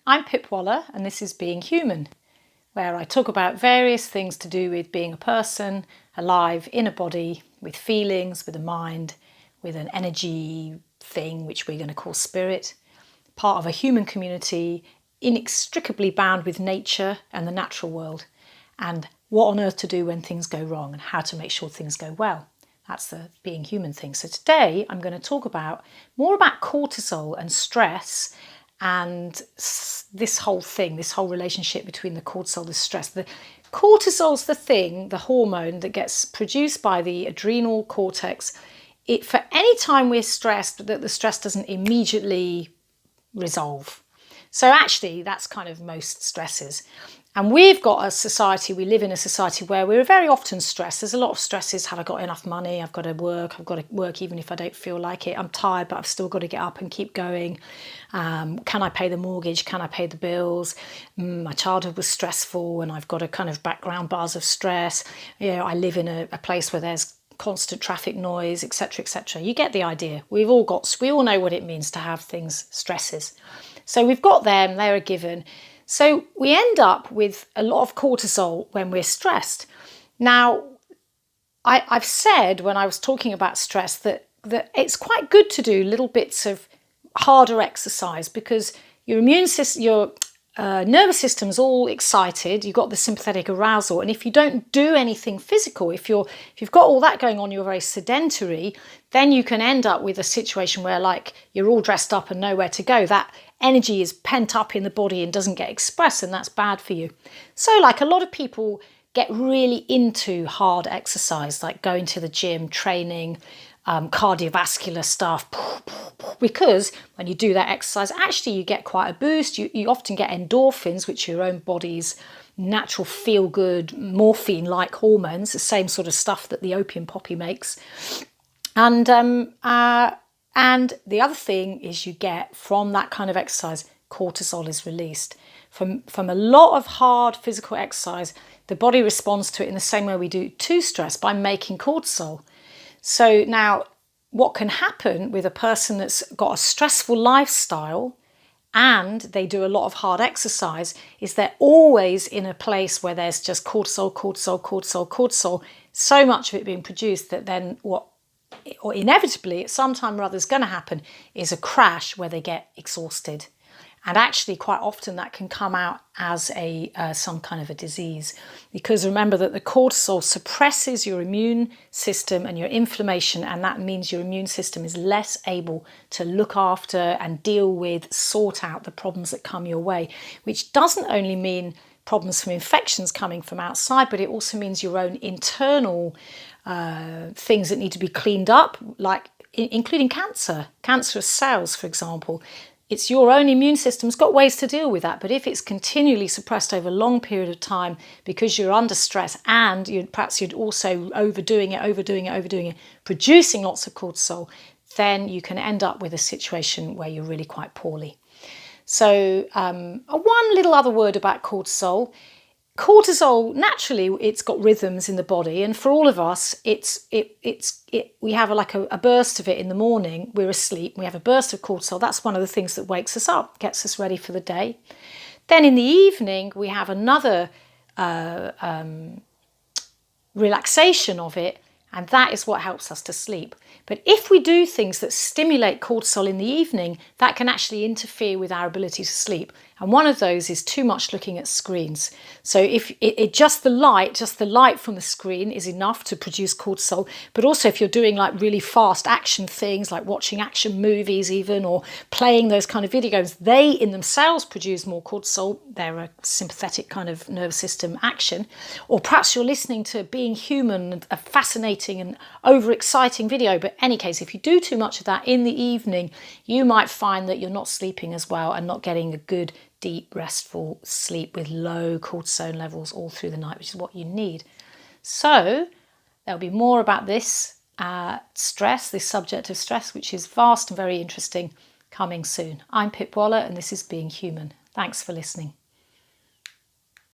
I'm Pip Waller and this is Being Human, where I talk about various things to do with being a person, alive in a body, with feelings, with a mind, with an energy thing which we're going to call spirit, part of a human community, inextricably bound with nature and the natural world, and what on earth to do when things go wrong and how to make sure things go well. That's the being human thing. So today I'm going to talk more about cortisol and stress and this whole relationship between the cortisol, the stress. The cortisol's the thing, the hormone that gets produced by the adrenal cortex. For any time we're stressed, that the stress doesn't immediately resolve. So actually that's kind of most stresses. And we live in a society where we're very often stressed. There's a lot of stresses. Have I got enough money? I've got to work even if I don't feel like it. I'm tired, but I've still got to get up and keep going. Can I pay the mortgage? Can I pay the bills? My childhood was stressful and I've got a kind of background bars of stress. I live in a place where there's constant traffic noise, etc., etc. You get the idea. We all know what it means to have stresses. So we've got them, they're a given. So we end up with a lot of cortisol when we're stressed. Now, I've said when I was talking about stress that it's quite good to do little bits of harder exercise because your immune system, your nervous system's all excited. You've got the sympathetic arousal, and if you don't do anything physical, if you've got all that going on, you're very sedentary. Then you can end up with a situation where, like, you're all dressed up and nowhere to go. That energy is pent up in the body and doesn't get expressed, and that's bad for you. So, like, a lot of people get really into hard exercise, like going to the gym, training, cardiovascular stuff, because when you do that exercise, actually you get quite a boost. You often get endorphins, which are your own body's natural feel-good morphine-like hormones, the same sort of stuff that the opium poppy makes. And the other thing is you get from that kind of exercise, cortisol is released. From a lot of hard physical exercise, the body responds to it in the same way we do to stress, by making cortisol. So now what can happen with a person that's got a stressful lifestyle and they do a lot of hard exercise is they're always in a place where there's just cortisol, so much of it being produced that then inevitably at some time or other is going to happen is a crash where they get exhausted. And actually quite often that can come out as some kind of a disease, because remember that the cortisol suppresses your immune system and your inflammation, and that means your immune system is less able to look after and deal with, sort out the problems that come your way, which doesn't only mean problems from infections coming from outside, but it also means your own internal things that need to be cleaned up, like including cancerous cells, for example. It's your own immune system's got ways to deal with that, but if it's continually suppressed over a long period of time because you're under stress and you're also overdoing it, producing lots of cortisol, then you can end up with a situation where you're really quite poorly. So one little other word about cortisol. Cortisol, naturally, it's got rhythms in the body, and for all of us, we have a burst of it in the morning. We're asleep, we have a burst of cortisol. That's one of the things that wakes us up, gets us ready for the day. Then in the evening, we have another relaxation of it, and that is what helps us to sleep. But if we do things that stimulate cortisol in the evening, that can actually interfere with our ability to sleep. And one of those is too much looking at screens. So if just the light from the screen is enough to produce cortisol, but also if you're doing like really fast action things, like watching action movies even, or playing those kind of video games, they in themselves produce more cortisol. They're a sympathetic kind of nervous system action. Or perhaps you're listening to Being Human, a fascinating and overexciting video. But in any case, if you do too much of that in the evening, you might find that you're not sleeping as well and not getting a good, deep, restful sleep with low cortisol levels all through the night, which is what you need. So there'll be more about this stress, this subject of stress, which is vast and very interesting, coming soon. I'm Pip Waller and this is Being Human. Thanks for listening.